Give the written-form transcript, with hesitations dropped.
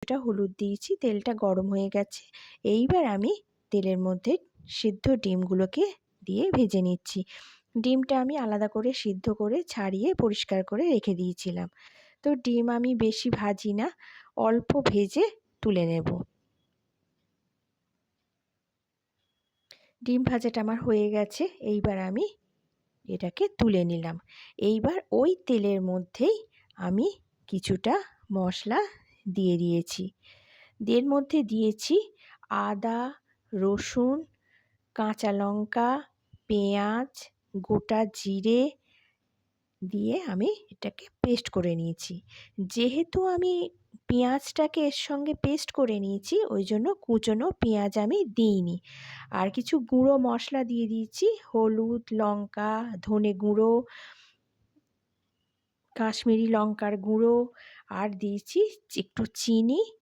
কিছুটা হলুদ দিয়েছি। তেলটা গরম হয়ে গেছে। এইবার আমি তেলের মধ্যে সিদ্ধ ডিমগুলোকে দিয়ে ভেজে নিচ্ছি। ডিমটা আমি আলাদা করে সিদ্ধ করে ছাড়িয়ে পরিষ্কার করে রেখে দিয়েছিলাম। তো ডিম আমি বেশি ভাজি না, অল্প ভেজে তুলে নেব। ডিম ভাজাটা আমার হয়ে গেছে। এইবার আমি এটাকে তুলে নিলাম। এইবার ওই তেলের মধ্যেই আমি কিছুটা মশলা দিয়ে দিয়েছি। এর মধ্যে দিয়েছি আদা, রসুন, কাঁচা লঙ্কা, পেঁয়াজ, গোটা জিরে দিয়ে আমি এটাকে পেস্ট করে নিয়েছি। যেহেতু আমি পেঁয়াজটাকে এর সঙ্গে পেস্ট করে নিয়েছি, ওই জন্য কুচনো পেঁয়াজ আমি দিইনি। আর কিছু গুঁড়ো মশলা দিয়ে দিয়েছি, হলুদ, লঙ্কা, ধনে গুঁড়ো, কাশ্মীরি লঙ্কার গুঁড়ো, আর দিয়েছি একটু চিনি